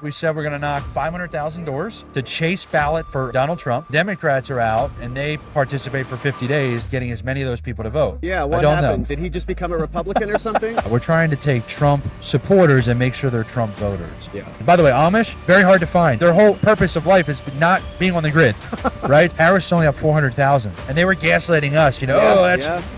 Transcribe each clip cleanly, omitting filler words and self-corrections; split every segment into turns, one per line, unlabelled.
We said we're going to knock 500,000 doors to chase ballot for Donald Trump. Democrats are out, and they participate for 50 days, getting as many of those people to vote.
Yeah, what happened? Did he just become a Republican or something?
We're trying to take Trump supporters and make sure they're Trump voters.
Yeah.
And by the way, Amish, very hard to find. Their whole purpose of life is not being on the grid, right? Harris only up 400,000, and they were gaslighting us.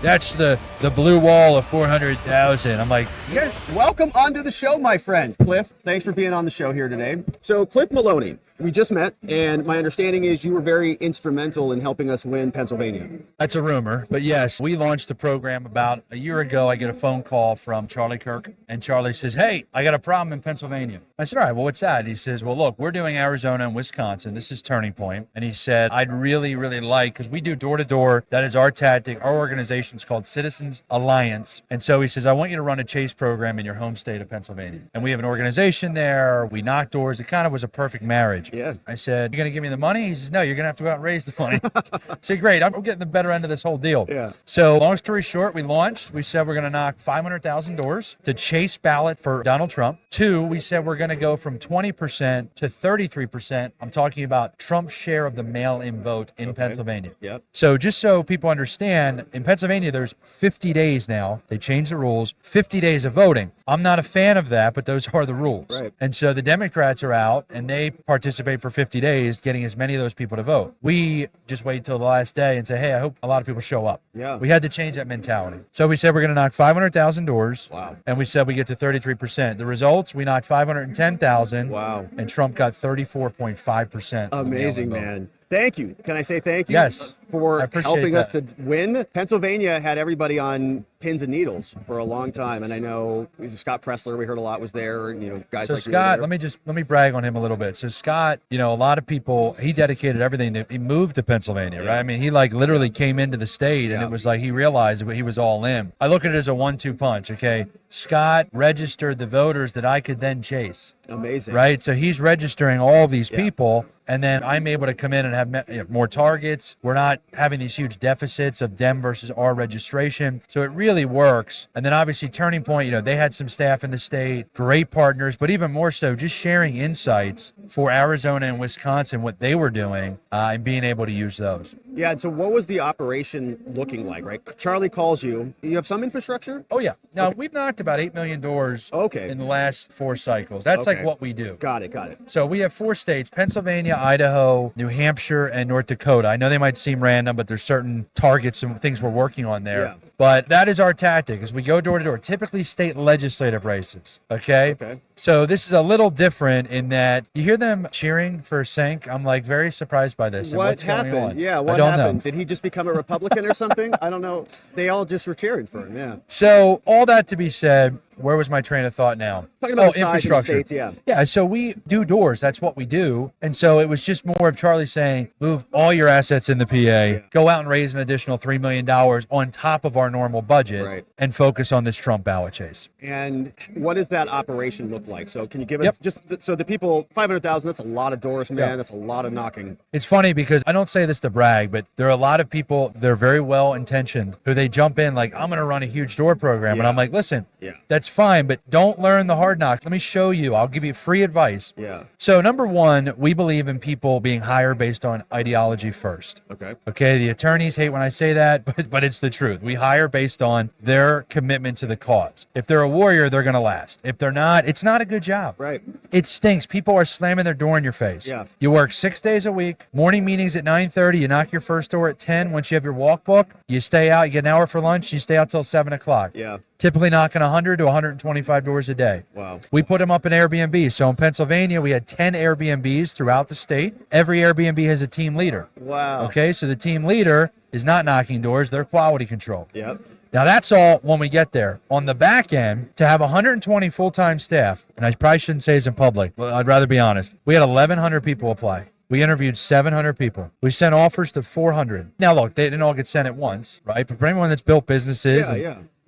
That's the blue wall of 400,000. I'm like, you guys.
Welcome onto the show, my friend. Cliff, thanks for being on the show here today. So Cliff Maloney, we just met, and my understanding is you were very instrumental in helping us win Pennsylvania.
That's a rumor, but yes, we launched the program about a year ago. I get a phone call from Charlie Kirk, and Charlie says, hey, I got a problem in Pennsylvania. I said, all right, well, what's that? He says, well, look, we're doing Arizona and Wisconsin. This is Turning Point. And he said, I'd really, really like, because we do door-to-door. That is our tactic. Our organization's called Citizens Alliance. And so he says, I want you to run a chase program in your home state of Pennsylvania. And we have an organization there. We knock doors. It kind of was a perfect marriage.
Yeah.
I said, you're going to give me the money? He says, no, you're going to have to go out and raise the money. I said, great. I'm getting the better end of this whole deal.
Yeah.
So long story short, we launched. We said we're going to knock 500,000 doors to chase ballot for Donald Trump. 2, we said we're going to go from 20% to 33%. I'm talking about Trump's share of the mail-in vote in Pennsylvania.
Yep.
So just so people understand, in Pennsylvania, there's 50 days now. They changed the rules, 50 days of voting. I'm not a fan of that, but those are the rules.
Right.
And so the Democrats are out, and they participate for 50 days, getting as many of those people to vote. We just wait till the last day and say, hey, I hope a lot of people show up.
Yeah.
We had to change that mentality. So we said we're going to knock 500,000 doors.
Wow.
And we said we get to 33%. The results, we knocked 510,000.
Wow.
And Trump got 34.5%.
Amazing, man. Thank you. Can I say thank you?
Yes.
For helping us to win. Pennsylvania had everybody on pins and needles for a long time, and I know Scott Pressler, we heard a lot, was there, guys
so
like
Scott, let me brag on him a little bit. So Scott, a lot of people, he dedicated everything. He moved to Pennsylvania, right? I mean, he literally came into the state, and it was like he realized he was all in. I look at it as a 1-2 punch, okay? Scott registered the voters that I could then chase.
Amazing.
Right? So he's registering all these people, and then I'm able to come in and have more targets. We're not having these huge deficits of them versus our registration. So it really works. And then obviously Turning Point, they had some staff in the state, great partners, but even more so just sharing insights for Arizona and Wisconsin, what they were doing, and being able to use those.
Yeah, and so what was the operation looking like, right? Charlie calls you. You have some infrastructure?
Oh, yeah. Now, we've knocked about 8 million doors in the last 4 cycles. That's like what we do.
Got it.
So we have 4 states, Pennsylvania, Idaho, New Hampshire, and North Dakota. I know they might seem random, but there's certain targets and things we're working on there.
Yeah.
But that is our tactic, is we go door to door, typically state legislative races, okay? So this is a little different in that you hear them cheering for Sink. I'm very surprised by this.
What happened? Yeah, what happened? Did he just become a Republican or something? I don't know. They all just were cheering for him, yeah.
So all that to be said, where was my train of thought now?
Talking about the size of the states, yeah.
Yeah, so we do doors. That's what we do. And so it was just more of Charlie saying, move all your assets in the PA, go out and raise an additional $3 million on top of our normal budget, and focus on this Trump ballot chase.
And what does that operation look like? So can you give us so the people, 500,000, that's a lot of doors, man. That's a lot of knocking.
It's funny because I don't say this to brag, but there are a lot of people, they're very well-intentioned, who they jump in like, I'm going to run a huge door program. And I'm like, listen, that's fine, but don't learn the hard knock. Let me show you. I'll give you free advice.
Yeah.
So number 1, we believe in people being hired based on ideology first. Okay. The attorneys hate when I say that, but it's the truth. We hire based on their commitment to the cause. If they're a warrior, they're going to last. If they're not, it's not a good job.
Right.
It stinks. People are slamming their door in your face.
Yeah.
You work 6 days a week, morning meetings at 9:30. You knock your first door at 10. Once you have your walk book, you stay out, you get an hour for lunch, you stay out till 7 o'clock.
Yeah.
Typically knocking 100 to 125 doors a day.
Wow.
We put them up in Airbnb. So in Pennsylvania, we had 10 Airbnbs throughout the state. Every Airbnb has a team leader.
Wow.
Okay, so the team leader is not knocking doors, they're quality control.
Yep.
Now that's all when we get there. On the back end, to have 120 full-time staff, and I probably shouldn't say this in public, but I'd rather be honest, we had 1,100 people apply. We interviewed 700 people. We sent offers to 400. Now, look, they didn't all get sent at once, right? But for anyone that's built businesses,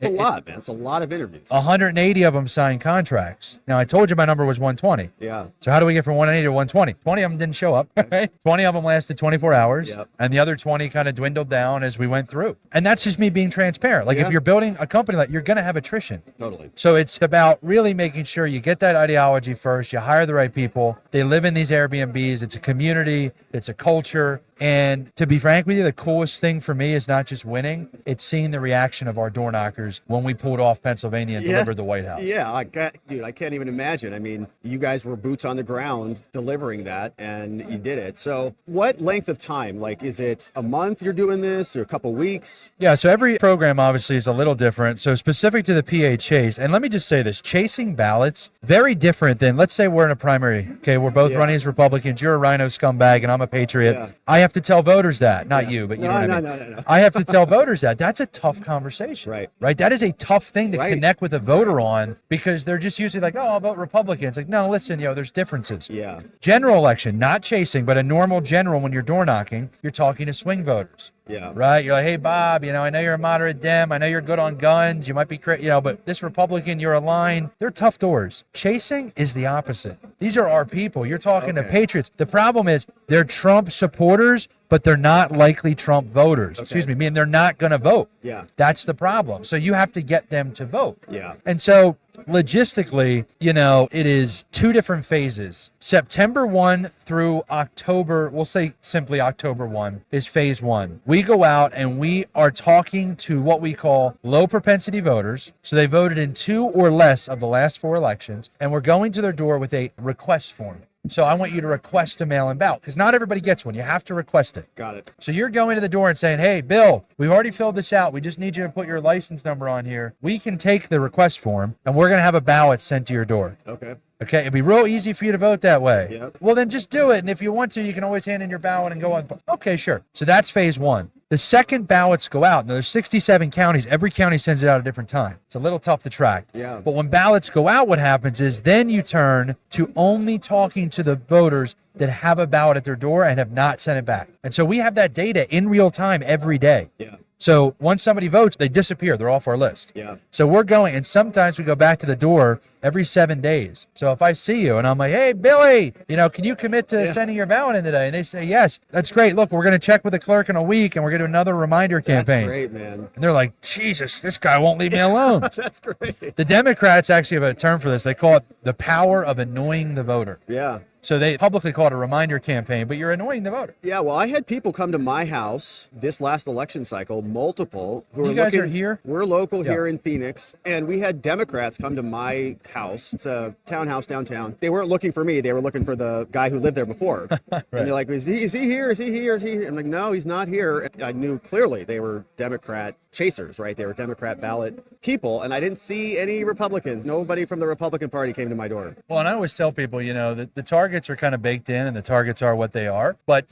It's a lot, man. It's a lot of interviews.
180 of them signed contracts. Now, I told you my number was 120.
Yeah.
So how do we get from 180 to 120? 20 of them didn't show up. Right? 20 of them lasted 24 hours.
Yep.
And the other 20 kind of dwindled down as we went through. And that's just me being transparent. Like if you're building a company, like you're going to have attrition.
Totally.
So it's about really making sure you get that ideology first. You hire the right people. They live in these Airbnbs. It's a community. It's a culture. And to be frank with you, the coolest thing for me is not just winning, it's seeing the reaction of our door knockers when we pulled off Pennsylvania and delivered the White House.
Yeah, I can't even imagine. I mean, you guys were boots on the ground delivering that, and you did it. So what length of time? Like, is it a month you're doing this or a couple weeks?
Yeah, so every program obviously is a little different. So specific to the PA chase, and let me just say this, chasing ballots, very different than, let's say we're in a primary. Okay, we're both running as Republicans. You're a rhino scumbag and I'm a patriot.
Yeah.
I have to tell voters that, not you, but you know what I mean.
No.
I have to tell voters that. That's a tough conversation.
Right.
That is a tough thing to connect with a voter on because they're just usually like, oh, I'll vote Republican. It's like, no, listen, there's differences.
Yeah.
General election, not chasing, but a normal general, when you're door knocking, you're talking to swing voters.
Yeah.
Right. You're like, hey, Bob, I know you're a moderate Dem. I know you're good on guns. You might be, but this Republican, you're aligned. They're tough doors. Chasing is the opposite. These are our people. You're talking to patriots. The problem is they're Trump supporters, but they're not likely Trump voters. Excuse me. I mean, they're not going to vote.
Yeah.
That's the problem. So you have to get them to vote.
Yeah.
And so logistically, it is two different phases. September 1 through October, we'll say simply October 1 is phase 1. We go out and we are talking to what we call low propensity voters. So they voted in 2 or less of the last 4 elections, and we're going to their door with a request form. So I want you to request a mail-in ballot because not everybody gets one. You have to request it.
Got it.
So you're going to the door and saying, hey, Bill, we've already filled this out. We just need you to put your license number on here. We can take the request form and we're going to have a ballot sent to your door.
Okay.
It'd be real easy for you to vote that way.
Yep.
Well, then just do it. And if you want to, you can always hand in your ballot and go on. Okay, sure. So that's phase 1. The second ballots go out. Now, there's 67 counties. Every county sends it out at a different time. It's a little tough to track.
Yeah.
But when ballots go out, what happens is then you turn to only talking to the voters that have a ballot at their door and have not sent it back. And so we have that data in real time every day.
Yeah.
So once somebody votes, they disappear. They're off our list.
Yeah.
So we're going, and sometimes we go back to the door every 7 days. So if I see you and I'm like, hey, Billy, can you commit to sending your ballot in today? And they say, yes, that's great. Look, we're going to check with the clerk in a week and we're going to do another reminder campaign.
That's great, man.
And they're like, Jesus, this guy won't leave me alone.
That's great.
The Democrats actually have a term for this. They call it the power of annoying the voter.
Yeah.
So they publicly call it a reminder campaign, but you're annoying the voter.
Yeah, well, I had people come to my house this last election cycle, multiple, who
You
are
guys
looking.
are here?
We're local here in Phoenix, and we had Democrats come to my house. It's a townhouse downtown. They weren't looking for me. They were looking for the guy who lived there before. And they're like, is he here? Is he here? Is he here? I'm like, no, he's not here. I knew clearly they were Democrat chasers, right? They were Democrat ballot people, and I didn't see any Republicans. Nobody from the Republican Party came to my door.
Well, and I always tell people, that the targets are kind of baked in and the targets are what they are. But,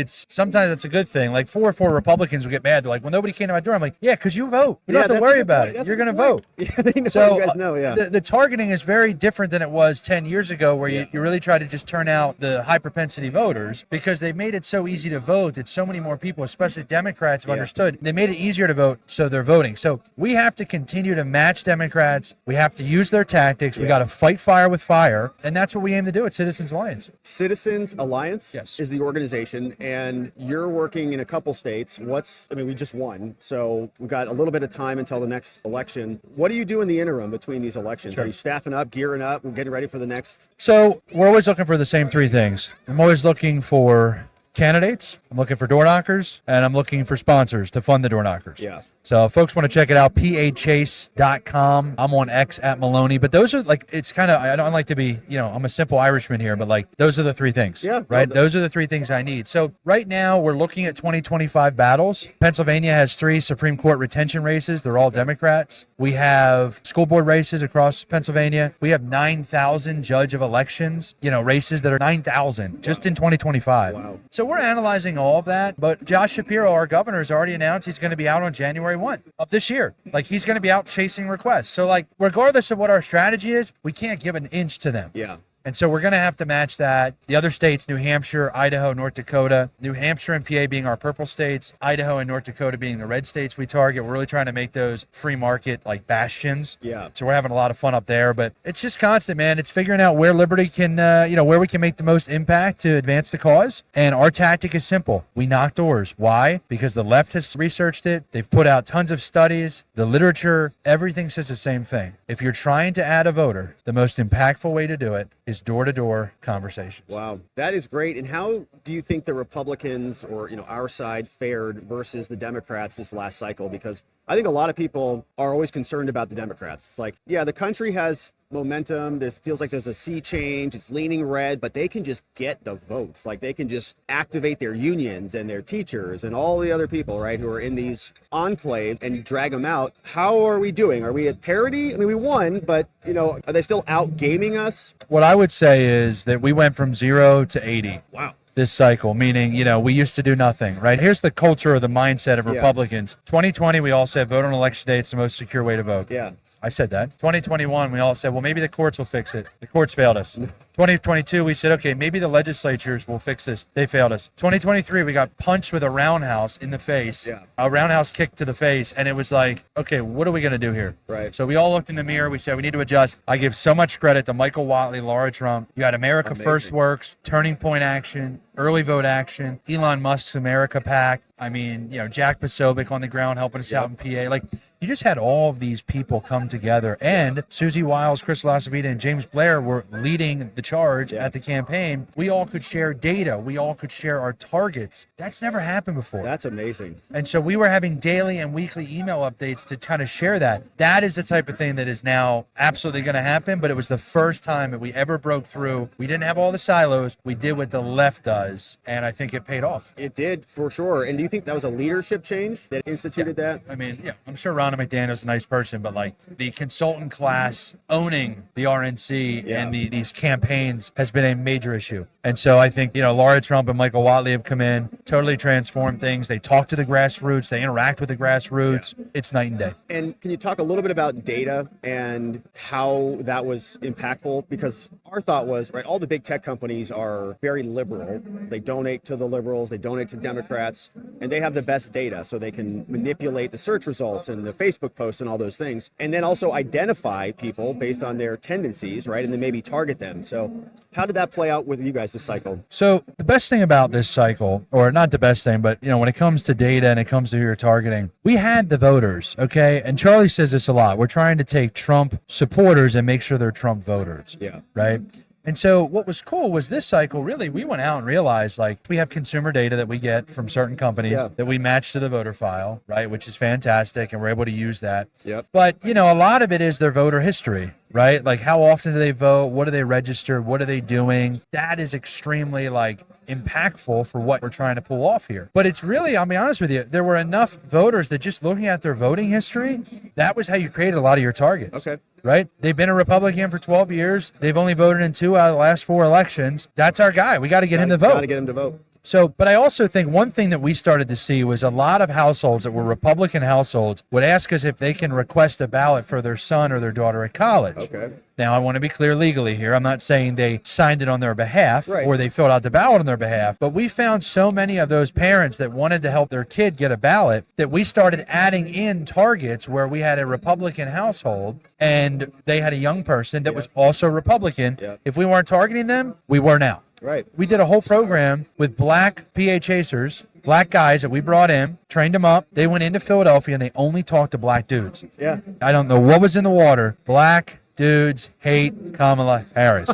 sometimes it's a good thing. Like 4 Republicans will get mad. They're like, well, nobody came to my door. I'm like, yeah, because you vote. You don't have to worry about it. You're going to vote.
Yeah, they know.
So
you guys know, yeah.
the targeting is very different than it was 10 years ago where you really try to just turn out the high propensity voters because they made it so easy to vote that so many more people, especially Democrats, have understood. They made it easier to vote, so they're voting. So we have to continue to match Democrats. We have to use their tactics. We got to fight fire with fire. And that's what we aim to do at Citizens Alliance.
Citizens Alliance is the organization, and you're working in a couple states. We just won, so we've got a little bit of time until the next election. What do you do in the interim between these elections? Are you staffing up, gearing up, getting ready for the next?
So we're always looking for the same 3 things. I'm always looking for candidates, I'm looking for door knockers, and I'm looking for sponsors to fund the door knockers.
Yeah.
So if folks want to check it out, pachase.com. I'm on X at Maloney. But those are it's kind of, I don't like to be, I'm a simple Irishman here, but those are the 3 things.
Yeah.
Right? Those are the 3 things I need. So right now we're looking at 2025 battles. Pennsylvania has 3 Supreme Court retention races. They're all Democrats. We have school board races across Pennsylvania. We have 9,000 judge of elections, races that are 9,000 just in 2025.
Wow.
So we're analyzing all of that. But Josh Shapiro, our governor, has already announced he's going to be out on January 1 of this year. He's going to be out chasing requests. So regardless of what our strategy is, we can't give an inch to them.
Yeah.
And so we're going to have to match that. The other states, New Hampshire, Idaho, North Dakota, New Hampshire and PA being our purple states, Idaho and North Dakota being the red states we target. We're really trying to make those free market like bastions.
Yeah.
So we're having a lot of fun up there, but it's just constant, man. It's figuring out where Liberty can, where we can make the most impact to advance the cause. And our tactic is simple. We knock doors. Why? Because the left has researched it. They've put out tons of studies. The literature, everything says the same thing. If you're trying to add a voter, the most impactful way to do it is door-to-door conversations.
Wow, that is great. And how do you think the Republicans or, our side fared versus the Democrats this last cycle? Because I think a lot of people are always concerned about the Democrats. It's like, yeah, the country has momentum. There feels like there's a sea change. It's leaning red, but they can just get the votes. Like they can just activate their unions and their teachers and all the other people, right, who are in these enclaves and drag them out. How are we doing? Are we at parity? I mean, we won, but, are they still out gaming us?
What I would say is that we went from 0 to 80.
Wow.
This cycle, meaning, we used to do nothing, right? Here's the culture or the mindset of Republicans. 2020, we all said vote on election day. It's the most secure way to vote.
Yeah.
I said that. 2021, we all said, well, maybe the courts will fix it. The courts failed us. 2022, we said, okay, maybe the legislatures will fix this. They failed us. 2023, we got punched with a roundhouse in the face, a roundhouse kick to the face. And it was like, okay, what are we going to do here?
Right.
So we all looked in the mirror. We said, we need to adjust. I give so much credit to Michael Whatley, Laura Trump. You got America
Amazing.
First Works, Turning Point Action, Early Vote Action, Elon Musk's America PAC. I mean, Jack Posobiec on the ground helping us out in PA. Like, you just had all of these people come together. And Susie Wiles, Chris Lasavita, and James Blair were leading the charge at the campaign. We all could share data. We all could share our targets. That's never happened before.
That's amazing.
And so we were having daily and weekly email updates to kind of share that. That is the type of thing that is now absolutely going to happen. But it was the first time that we ever broke through. We didn't have all the silos. We did what the left does. And I think it paid off.
It did, for sure. And do you think that was a leadership change that instituted that?
I mean, I'm sure Ronna McDaniel's a nice person, but like the consultant class owning the RNC and these campaigns has been a major issue. And so I think, Laura Trump and Michael Whatley have come in, totally transformed things. They talk to the grassroots. They interact with the grassroots. Yeah. It's night and day.
And can you talk a little bit about data and how that was impactful? Because our thought was, right, all the big tech companies are very liberal. They donate to the liberals. They donate to Democrats. And they have the best data, so they can manipulate the search results and the Facebook posts and all those things. And then also identify people based on their tendencies, right? And then maybe target them. So how did that play out with you guys this cycle?
So the best thing about this cycle, or not the best thing, but when it comes to data and it comes to who you're targeting, we had the voters, okay? And Charlie says this a lot. We're trying to take Trump supporters and make sure they're Trump voters.
Yeah.
Right? And so what was cool was this cycle, really, we went out and realized, like, we have consumer data that we get from certain companies that we match to the voter file, right, which is fantastic, and we're able to use that.
Yep.
But, a lot of it is their voter history, right? Like, how often do they vote? What do they register? What are they doing? That is extremely, impactful for what we're trying to pull off here. But it's really, I'll be honest with you, there were enough voters that just looking at their voting history, that was how you created a lot of your targets.
Okay.
Right? They've been a Republican for 12 years. They've only voted in 2 out of the last 4 elections. That's our guy. We got to get him to vote.
Got to get him to vote.
So, but I also think one thing that we started to see was a lot of households that were Republican households would ask us if they can request a ballot for their son or their daughter at college.
Okay.
Now, I want to be clear legally here. I'm not saying they signed it on their behalf or they filled out the ballot on their behalf, but we found so many of those parents that wanted to help their kid get a ballot that we started adding in targets where we had a Republican household and they had a young person that was also Republican. If we weren't targeting them, we were now.
Right.
We did a whole program with black PA chasers, black guys that we brought in, trained them up. They went into Philadelphia and they only talked to black dudes.
Yeah.
I don't know what was in the water. Black dudes hate Kamala Harris.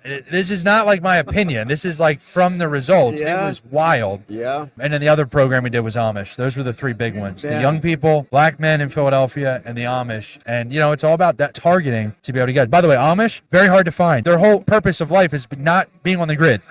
This is not like my opinion. This is like from the results. It was wild.
Yeah.
And then the other program we did was Amish. Those were the 3 big ones. The young people, black men in Philadelphia, and the Amish. And, it's all about that targeting to be able to get. By the way, Amish, very hard to find. Their whole purpose of life is not being on the grid,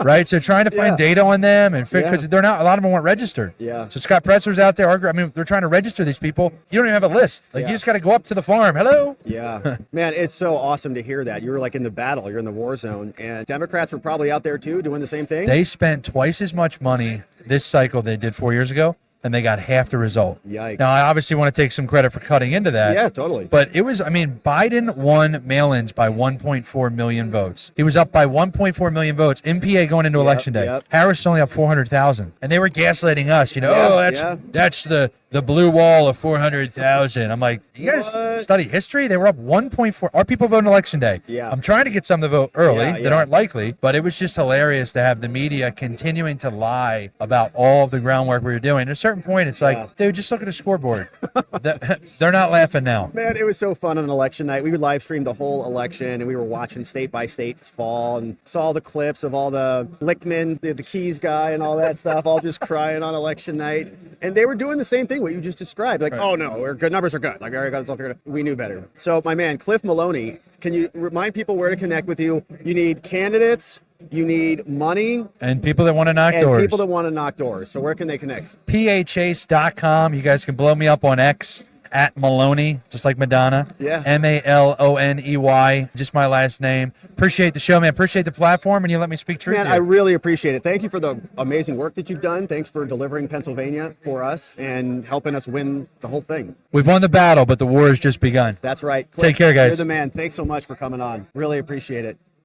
right? So trying to find data on them and because they're not, a lot of them weren't registered.
Yeah.
So Scott Pretzler's out there. They're trying to register these people. You don't even have a list. You just got to go up to the farm. Hello.
Yeah. Man, it's so awesome to hear that. You're like in the battle, you're in the war zone, and Democrats were probably out there too doing the same thing.
They spent twice as much money this cycle they did 4 years ago and they got half the result.
Yikes.
Now, I obviously want to take some credit for cutting into that.
Yeah, totally.
But it was, I mean, Biden won mail-ins by 1.4 million votes. He was up by 1.4 million votes in PA going into Election Day.
Yep.
Harris is only up 400,000. And they were gaslighting us,
Yeah,
that's the blue wall of 400,000. I'm like, you guys
What?
study history? They were up 1.4. Our people vote on Election Day.
Yeah.
I'm trying to get some to vote early
Yeah,
that
yeah.
aren't likely, but it was just hilarious to have the media continuing to lie about all of the groundwork we were doing. At a certain point, it's like,
Yeah.
dude, just look at the scoreboard. They're not laughing now.
Man, it was so fun on election night. We would live stream the whole election, and we were watching state by state fall, and saw the clips of all the Lichtman, the Keys guy, and all that stuff, all just crying on election night. And they were doing the same thing, what you just described. Like,
Right.
oh no, we're good. Numbers are good. Like, I already got this all figured out. We knew better. So, my man, Cliff Maloney, can you remind people where to connect with you? You need candidates, you need money,
And people that want to knock
and
doors.
people that want to knock doors. So, where can they connect?
PAchase.com. You guys can blow me up on X at Maloney, just like Madonna.
Yeah.
Maloney, just my last name. Appreciate the show, man. Appreciate the platform, and you let me speak truth
Man,
here.
I really appreciate it. Thank you for the amazing work that you've done. Thanks for delivering Pennsylvania for us and helping us win the whole thing.
We've won the battle, but the war has just begun.
That's right.
Take care, guys.
You're the man. Thanks so much for coming on. Really appreciate it.